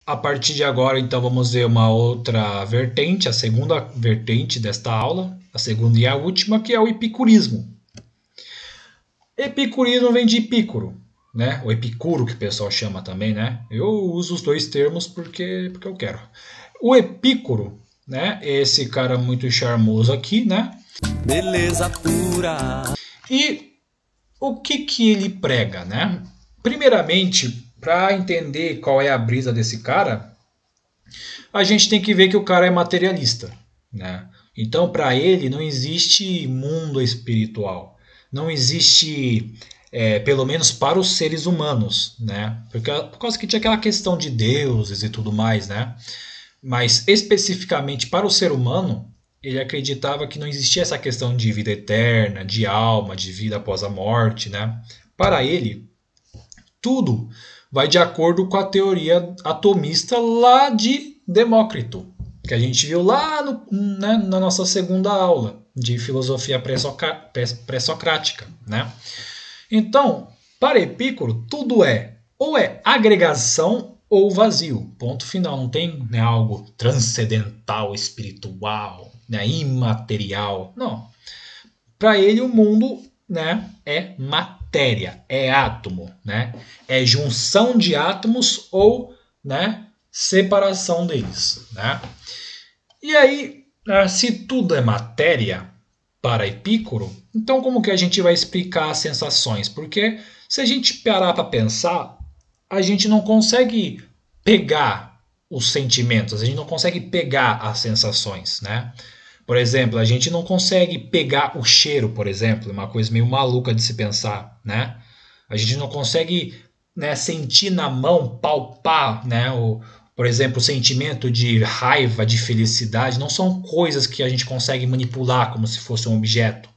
A partir de agora, então, vamos ver uma outra vertente, a segunda vertente desta aula, a segunda e a última, que é o epicurismo. Epicurismo vem de Epicuro, né? O Epicuro, que o pessoal chama também, né? Eu uso os dois termos porque eu quero. O Epicuro, né? Esse cara muito charmoso aqui, né? Beleza pura. E o que ele prega, né? Primeiramente, para entender qual é a brisa desse cara, a gente tem que ver que o cara é materialista, né? Então, para ele, não existe mundo espiritual. Não existe, pelo menos para os seres humanos, né? Por causa que tinha aquela questão de deuses e tudo mais, né? Mas especificamente para o ser humano, ele acreditava que não existia essa questão de vida eterna, de alma, de vida após a morte, né? Para ele, tudo vai de acordo com a teoria atomista lá de Demócrito, que a gente viu lá né, na nossa segunda aula de filosofia pré-socrática, né? Então, para Epicuro, tudo ou é agregação ou vazio. Ponto final. Não tem, né, algo transcendental, espiritual, né, imaterial. Não. Para ele, o mundo, né, é matéria, é átomo, né? É junção de átomos ou, né, separação deles, né? E aí, se tudo é matéria para Epicuro, então como que a gente vai explicar as sensações? Porque se a gente parar para pensar, a gente não consegue pegar os sentimentos, a gente não consegue pegar as sensações, né? Por exemplo, a gente não consegue pegar o cheiro, por exemplo, uma coisa meio maluca de se pensar, né? A gente não consegue, né, sentir na mão, palpar, né, por exemplo, o sentimento de raiva, de felicidade, não são coisas que a gente consegue manipular como se fosse um objeto.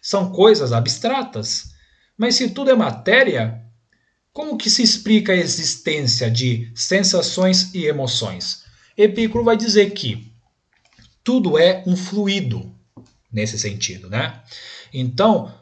São coisas abstratas. Mas se tudo é matéria, como que se explica a existência de sensações e emoções? Epicuro vai dizer que tudo é um fluido nesse sentido, né? Então,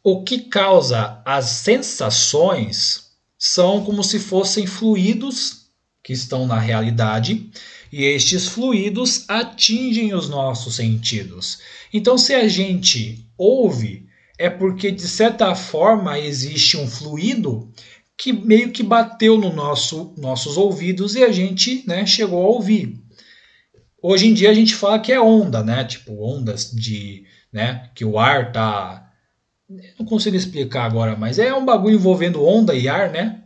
o que causa as sensações são como se fossem fluidos que estão na realidade e estes fluidos atingem os nossos sentidos. Então, se a gente ouve, é porque de certa forma existe um fluido que meio que bateu no nossos ouvidos e a gente, né, chegou a ouvir. Hoje em dia a gente fala que é onda, né? Tipo, ondas de, né, que o ar tá, não consigo explicar agora, mas é um bagulho envolvendo onda e ar, né?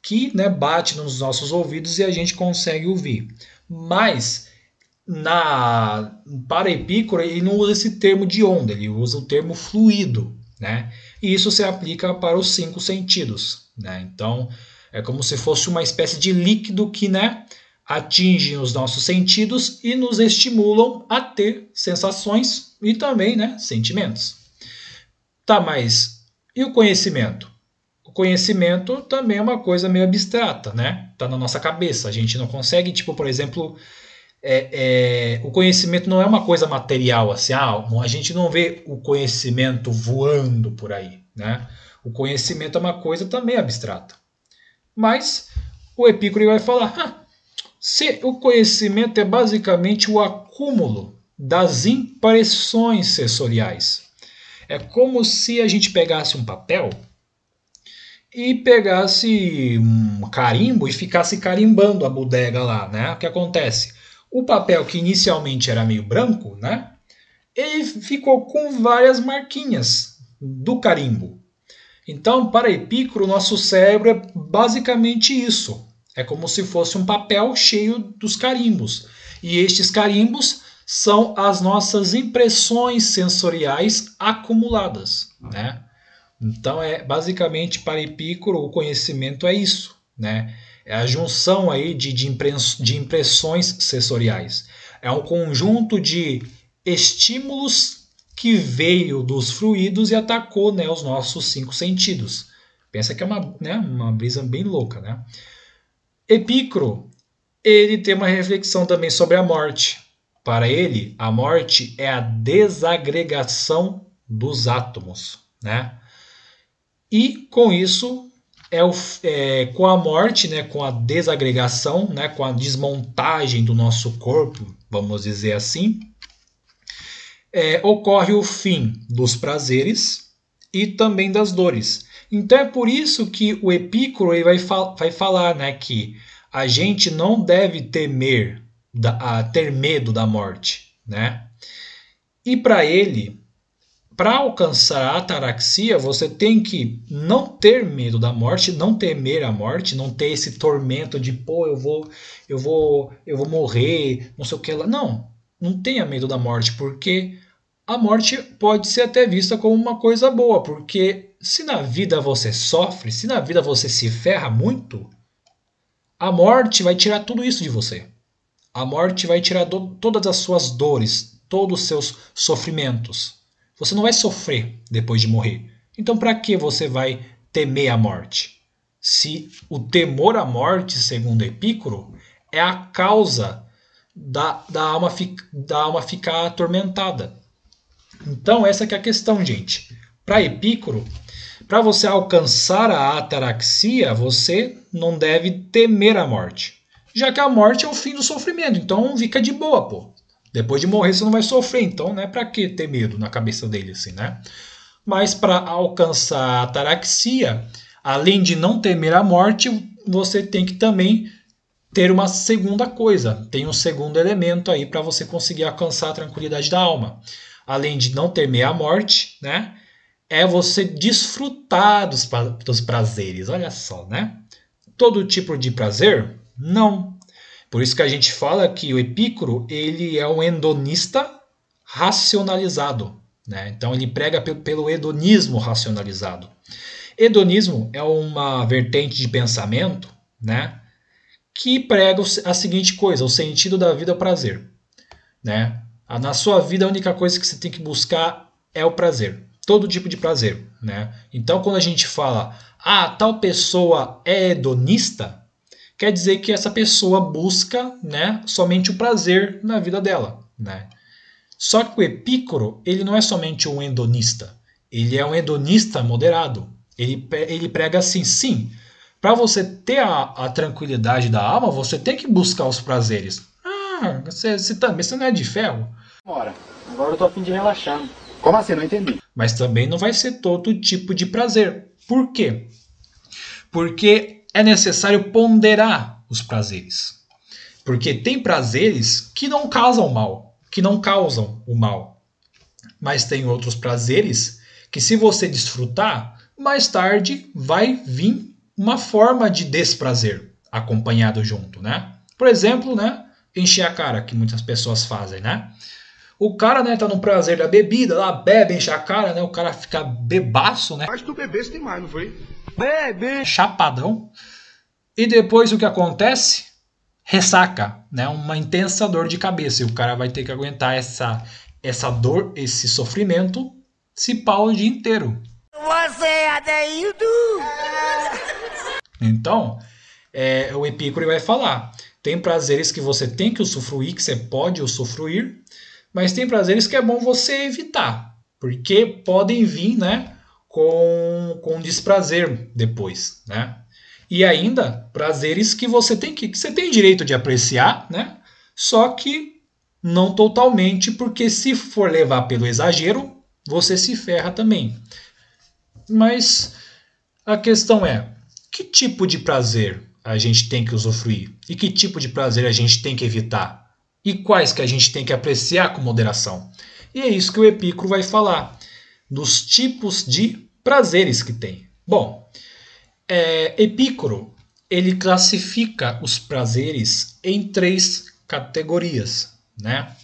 Que, né, bate nos nossos ouvidos e a gente consegue ouvir. Mas na para Epicuro ele não usa esse termo de onda, ele usa o termo fluido, né? E isso se aplica para os cinco sentidos, né? Então é como se fosse uma espécie de líquido que, né, atingem os nossos sentidos e nos estimulam a ter sensações e também, né, sentimentos. Tá, mas e o conhecimento? O conhecimento também é uma coisa meio abstrata, né? Tá na nossa cabeça. A gente não consegue, tipo, por exemplo, o conhecimento não é uma coisa material, assim, a gente não vê o conhecimento voando por aí, né? O conhecimento é uma coisa também abstrata. Mas o Epicuro vai falar, se o conhecimento é basicamente o acúmulo das impressões sensoriais. É como se a gente pegasse um papel e pegasse um carimbo e ficasse carimbando a bodega lá, né? O que acontece? O papel que inicialmente era meio branco, né? Ele ficou com várias marquinhas do carimbo. Então, para Epicuro, nosso cérebro é basicamente isso. É como se fosse um papel cheio dos carimbos. E estes carimbos são as nossas impressões sensoriais acumuladas, né? Então, é basicamente para Epicuro o conhecimento é isso, né? É a junção aí de impressões sensoriais. É um conjunto de estímulos que veio dos fluidos e atacou, né, os nossos cinco sentidos. Pensa que é uma, né, uma brisa bem louca, né? Epicuro, ele tem uma reflexão também sobre a morte. Para ele, a morte é a desagregação dos átomos, né? E com isso, com a morte, né, com a desagregação, né, com a desmontagem do nosso corpo, vamos dizer assim, ocorre o fim dos prazeres e também das dores. Então é por isso que o Epicuro ele vai falar, né, que a gente não deve ter medo da morte, né? E para ele, para alcançar a ataraxia, você tem que não ter medo da morte, não temer a morte, não ter esse tormento de, pô, eu vou morrer, não sei o que lá. Não tenha medo da morte, porque a morte pode ser até vista como uma coisa boa, porque se na vida você sofre, se na vida você se ferra muito, a morte vai tirar tudo isso de você. A morte vai tirar todas as suas dores, todos os seus sofrimentos. Você não vai sofrer depois de morrer. Então, para que você vai temer a morte? Se o temor à morte, segundo Epicuro, é a causa da alma ficar atormentada. Então, essa que é a questão, gente. Para Epicuro, para você alcançar a ataraxia, você não deve temer a morte. Já que a morte é o fim do sofrimento, então fica de boa, pô. Depois de morrer você não vai sofrer, então, né? Para que ter medo na cabeça dele assim, né? Mas para alcançar a ataraxia, além de não temer a morte, você tem que também ter uma segunda coisa, tem um segundo elemento aí para você conseguir alcançar a tranquilidade da alma. Além de não temer a morte, né? É você desfrutar dos prazeres, olha só, né? Todo tipo de prazer? Não. Por isso que a gente fala que o Epicuro ele é um hedonista racionalizado, né? Então ele prega pelo hedonismo racionalizado. Hedonismo é uma vertente de pensamento, né, que prega a seguinte coisa: o sentido da vida é o prazer, né? Na sua vida a única coisa que você tem que buscar é o prazer, todo tipo de prazer, né? Então quando a gente fala, tal pessoa é hedonista, quer dizer que essa pessoa busca, né, somente o prazer na vida dela, né? Só que o Epicuro, ele não é somente um hedonista, ele é um hedonista moderado. Ele prega assim, sim, para você ter a tranquilidade da alma, você tem que buscar os prazeres. Você não é de ferro? Agora eu tô a fim de relaxar. Como assim? Não entendi. Mas também não vai ser todo tipo de prazer. Por quê? Porque é necessário ponderar os prazeres. Porque tem prazeres que não causam mal, que não causam o mal. Mas tem outros prazeres que, se você desfrutar, mais tarde vai vir uma forma de desprazer acompanhado junto, né? Por exemplo, né, encher a cara, que muitas pessoas fazem, né? O cara, né, tá no prazer da bebida, lá bebe, enche a cara, né? O cara fica bebaço, né? Mas tu bebesse demais, não foi? Bebe! Chapadão. E depois o que acontece? Ressaca, né? Uma intensa dor de cabeça. E o cara vai ter que aguentar essa dor, esse sofrimento, se pá o dia inteiro. Você é Adeildo! Então, o Epicuro vai falar: tem prazeres que você tem que usufruir, que você pode usufruir, mas tem prazeres que é bom você evitar, porque podem vir, né, com desprazer depois, né? E ainda prazeres que você tem direito de apreciar, né? Só que não totalmente, porque se for levar pelo exagero, você se ferra também. Mas a questão é, que tipo de prazer a gente tem que usufruir? E que tipo de prazer a gente tem que evitar? E quais que a gente tem que apreciar com moderação? E é isso que o Epicuro vai falar, dos tipos de prazeres que tem. Bom, Epicuro, ele classifica os prazeres em 3 categorias, né?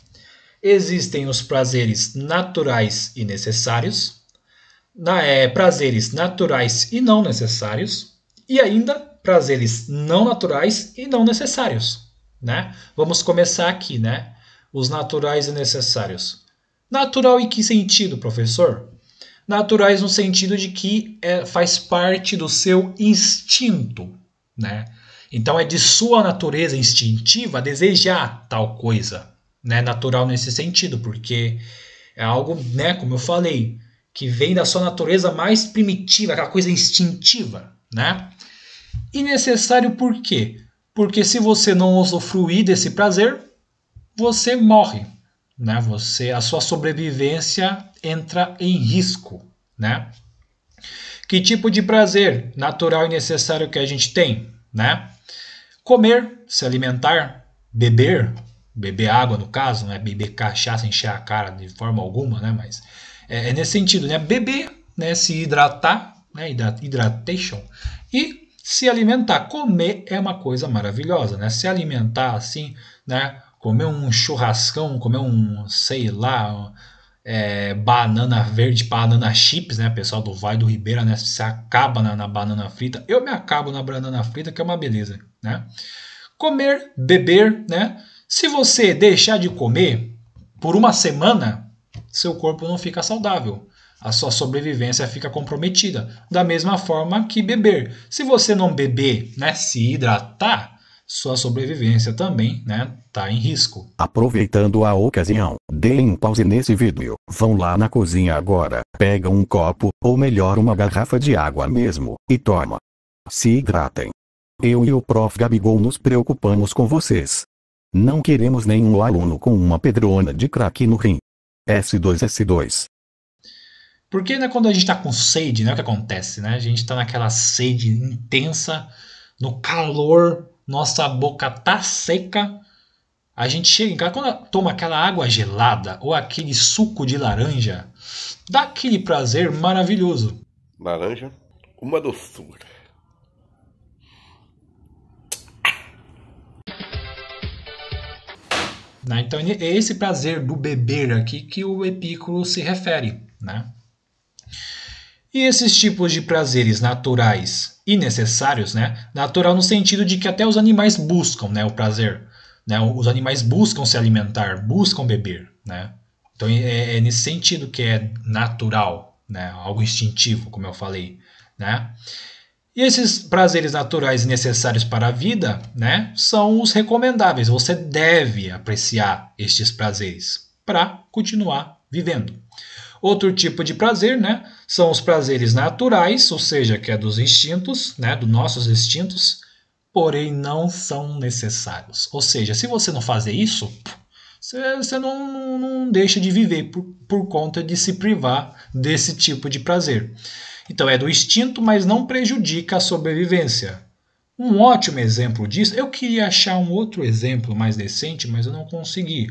Existem os prazeres naturais e necessários, prazeres naturais e não necessários, e ainda prazeres não naturais e não necessários, né? Vamos começar aqui, né? Os naturais e necessários. Natural em que sentido, professor? Naturais no sentido de que faz parte do seu instinto, né? Então é de sua natureza instintiva desejar tal coisa, né? Natural nesse sentido, porque é algo, né, como eu falei, que vem da sua natureza mais primitiva, aquela coisa instintiva, né? E necessário por quê? Porque se você não usufruir desse prazer, você morre, né? A sua sobrevivência entra em risco, né? Que tipo de prazer natural e necessário que a gente tem, né? Comer, se alimentar, beber água no caso, né? Beber cachaça, encher a cara de forma alguma, né? Mas é nesse sentido, né? Beber, né? Se hidratar, né? Hydration, e se alimentar. Comer é uma coisa maravilhosa, né? Se alimentar assim, né? Comer um churrascão, comer um, sei lá, banana verde, banana chips, né? Pessoal do Vale do Ribeira, né? Se acaba na banana frita. Eu me acabo na banana frita, que é uma beleza, né? Comer, beber, né? Se você deixar de comer por uma semana, seu corpo não fica saudável. A sua sobrevivência fica comprometida. Da mesma forma que beber. Se você não beber, né? Se hidratar, sua sobrevivência também, né, tá em risco. Aproveitando a ocasião, deem um pause nesse vídeo, vão lá na cozinha agora, pegam um copo, ou melhor uma garrafa de água mesmo, e toma. Se hidratem. Eu e o Prof. Gabigol nos preocupamos com vocês. Não queremos nenhum aluno com uma pedrona de crack no rim. S2. Porque, né, quando a gente tá com sede, né, o que acontece, né? A gente tá naquela sede intensa, no calor, nossa boca tá seca, a gente chega em casa, quando toma aquela água gelada ou aquele suco de laranja, dá aquele prazer maravilhoso. Laranja, uma doçura. Né? Então é esse prazer do beber aqui que o Epícoro se refere, né? E esses tipos de prazeres naturais e necessários, né? Natural no sentido de que até os animais buscam, né, o prazer. Né? Os animais buscam se alimentar, buscam beber. Né? Então é nesse sentido que é natural, né? Algo instintivo, como eu falei. Né? E esses prazeres naturais e necessários para a vida, né, são os recomendáveis. Você deve apreciar estes prazeres para continuar vivendo. Outro tipo de prazer, né, são os prazeres naturais, ou seja, que é dos instintos, né, dos nossos instintos, porém não são necessários. Ou seja, se você não fazer isso, você não deixa de viver por conta de se privar desse tipo de prazer. Então é do instinto, mas não prejudica a sobrevivência. Um ótimo exemplo disso, eu queria achar um outro exemplo mais decente, mas eu não consegui.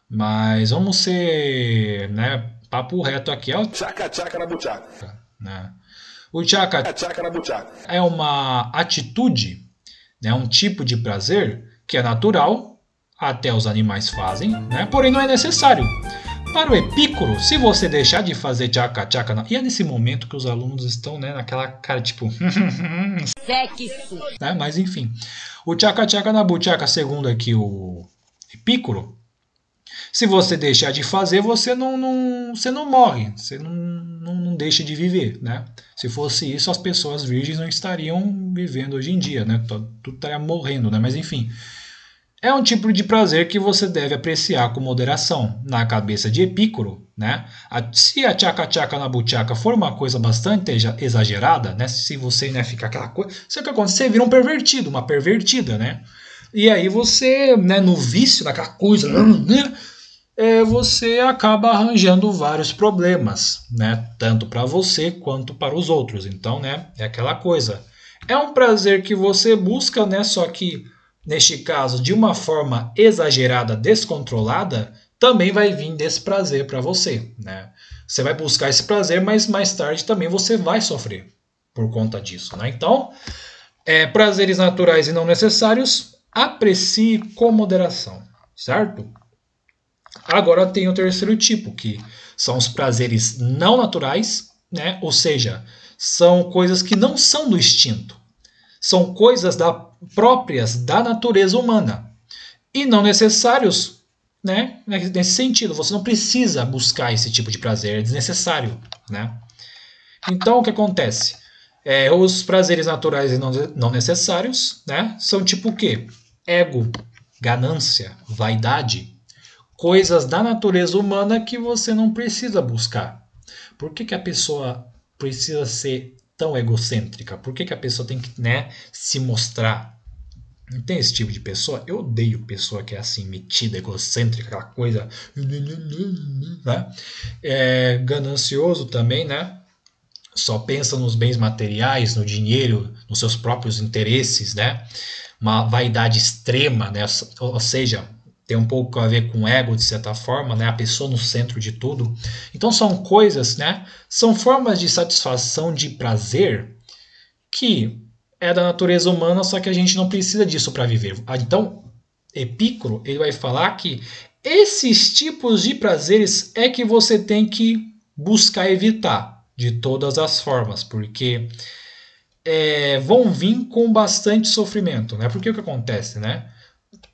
Mas vamos ser, né, papo reto aqui. É o Tchaca na buchaca. né? O tchaca Na buchaca. é uma atitude, né, um tipo de prazer que é natural, até os animais fazem, né, porém não é necessário. Para o Epícoro, se você deixar de fazer tchaca, e é nesse momento que os alunos estão, né, naquela cara tipo... Sexo. né, mas enfim, o tchaca na buchaca, segundo aqui o Epícoro, se você deixar de fazer, você não morre, você não deixa de viver, né? Se fosse isso, as pessoas virgens não estariam vivendo hoje em dia, né? Tudo estaria morrendo, né? Mas enfim, é um tipo de prazer que você deve apreciar com moderação. Na cabeça de Epícoro, né? Se a tchaca na buchaca for uma coisa bastante exagerada, né? Se você, né, ficar aquela coisa, sabe o que acontece? Você vira um pervertido, uma pervertida, né? E aí você, né, no vício, naquela coisa, né? Você acaba arranjando vários problemas, né? Tanto para você quanto para os outros. Então, né, é aquela coisa. É um prazer que você busca, né? Só que, neste caso, de uma forma exagerada, descontrolada, também vai vir desse prazer para você, né? Você vai buscar esse prazer, mas mais tarde também você vai sofrer por conta disso, né? Então, prazeres naturais e não necessários, aprecie com moderação, certo? Agora tem o terceiro tipo, que são os prazeres não naturais, né? Ou seja, são coisas que não são do instinto. São coisas próprias da natureza humana. E não necessários, né? Nesse sentido, você não precisa buscar esse tipo de prazer, é desnecessário, né? Então, o que acontece? Os prazeres naturais e não necessários, né? São tipo o quê? Ego, ganância, vaidade. Coisas da natureza humana que você não precisa buscar. Por que a pessoa precisa ser tão egocêntrica? Por que a pessoa tem que, né, se mostrar? Não tem esse tipo de pessoa? Eu odeio pessoa que é assim, metida, egocêntrica, aquela coisa, né? Ganancioso também, né? Só pensa nos bens materiais, no dinheiro, nos seus próprios interesses, né? Uma vaidade extrema, né? Ou seja, tem um pouco a ver com ego, de certa forma, né? A pessoa no centro de tudo. Então são coisas, né? São formas de satisfação, de prazer, que é da natureza humana, só que a gente não precisa disso para viver. Então, Epicuro, ele vai falar que esses tipos de prazeres é que você tem que buscar evitar de todas as formas, porque vão vir com bastante sofrimento, né? Porque o que acontece, né?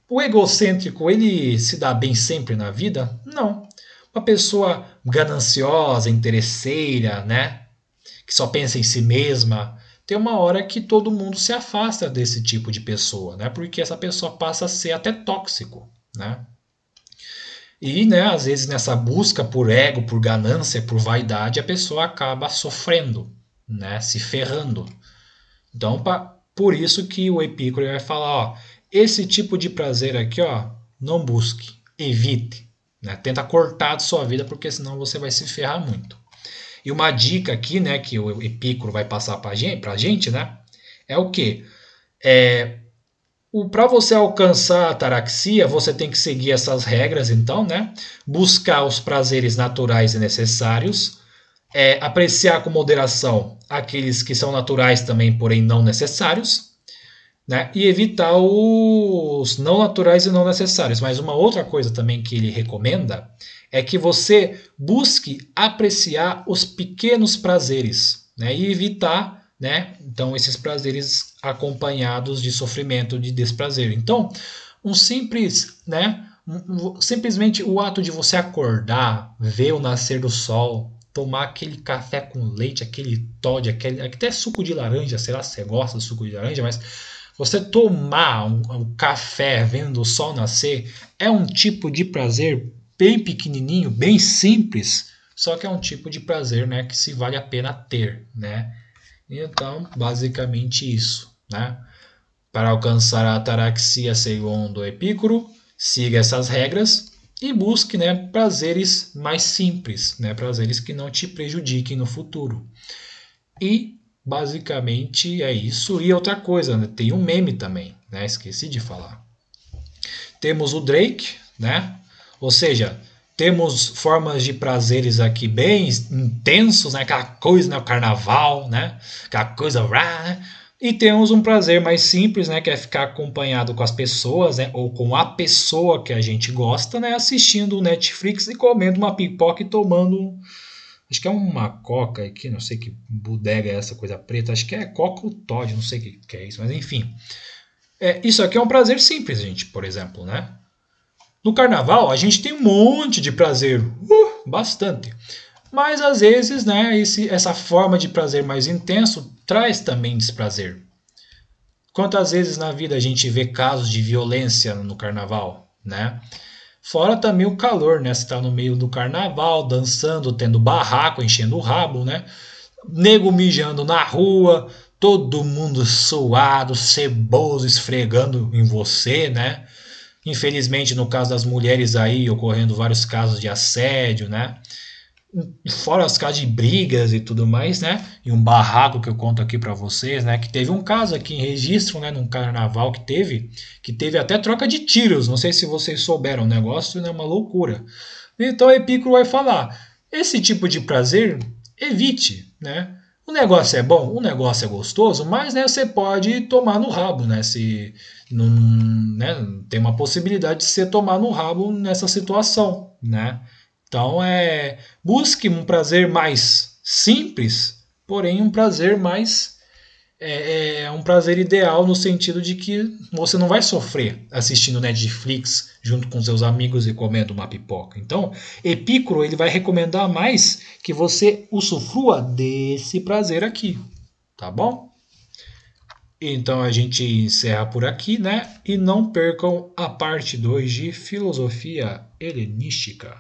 O egocêntrico, ele se dá bem sempre na vida? Não. Uma pessoa gananciosa, interesseira, né? Que só pensa em si mesma, tem uma hora que todo mundo se afasta desse tipo de pessoa, né? Porque essa pessoa passa a ser até tóxico, né? E, né, às vezes nessa busca por ego, por ganância, por vaidade, a pessoa acaba sofrendo, né? Se ferrando. Então, por isso que o Epicuro vai falar, ó, esse tipo de prazer aqui, ó, não busque, evite, né? Tenta cortar da sua vida, porque senão você vai se ferrar muito. E uma dica aqui, né, que o Epicuro vai passar pra gente, né, é o quê? Para você alcançar a ataraxia, você tem que seguir essas regras, então, né? Buscar os prazeres naturais e necessários, apreciar com moderação aqueles que são naturais também, porém não necessários, né? E evitar os não naturais e não necessários. Mas uma outra coisa também que ele recomenda é que você busque apreciar os pequenos prazeres, né? E evitar, né, então, esses prazeres acompanhados de sofrimento, de desprazer. Então, simplesmente o ato de você acordar, ver o nascer do sol, tomar aquele café com leite, aquele Toddy, até suco de laranja, sei lá se você gosta de suco de laranja, mas você tomar um café vendo o sol nascer é um tipo de prazer bem pequenininho, bem simples, só que é um tipo de prazer, né, que se vale a pena ter, né? Então, basicamente isso, né? Para alcançar a ataraxia segundo Epicuro, siga essas regras e busque, né, prazeres mais simples, né, prazeres que não te prejudiquem no futuro. E basicamente é isso. E outra coisa, né, tem um meme também, né? Esqueci de falar. Temos o Drake, né? Ou seja, temos formas de prazeres aqui bem intensos, né? Aquela coisa, né? O carnaval, né? Aquela coisa, né? E temos um prazer mais simples, né? Que é ficar acompanhado com as pessoas, né? Ou com a pessoa que a gente gosta, né? Assistindo o Netflix e comendo uma pipoca e tomando, acho que é uma coca aqui, não sei que bodega é essa coisa preta, acho que é coca ou Toddy, não sei o que é isso, mas enfim. Isso aqui é um prazer simples, gente, por exemplo, né? No carnaval, a gente tem um monte de prazer, bastante. Mas, às vezes, né, essa forma de prazer mais intenso traz também desprazer. Quantas vezes na vida a gente vê casos de violência no carnaval, né? Fora também o calor, né? Você está no meio do carnaval, dançando, tendo barraco, enchendo o rabo, né? Nego mijando na rua, todo mundo suado, ceboso, esfregando em você, né? Infelizmente, no caso das mulheres aí, ocorrendo vários casos de assédio, né? Fora os casos de brigas e tudo mais, né? E um barraco que eu conto aqui para vocês, né? Que teve um caso aqui em Registro, né? Num carnaval que teve até troca de tiros. Não sei se vocês souberam, o negócio é, né, uma loucura. Então, Epicuro vai falar, esse tipo de prazer, evite, né? O negócio é bom, o negócio é gostoso, mas, né, você pode tomar no rabo, né? Se não, né, tem uma possibilidade de você tomar no rabo nessa situação, né? Então, busque um prazer mais simples, porém um prazer mais um prazer ideal no sentido de que você não vai sofrer assistindo Netflix junto com seus amigos e comendo uma pipoca. Então, Epicuro ele vai recomendar mais que você usufrua desse prazer aqui, tá bom? Então a gente encerra por aqui, né? E não percam a parte 2 de Filosofia Helenística.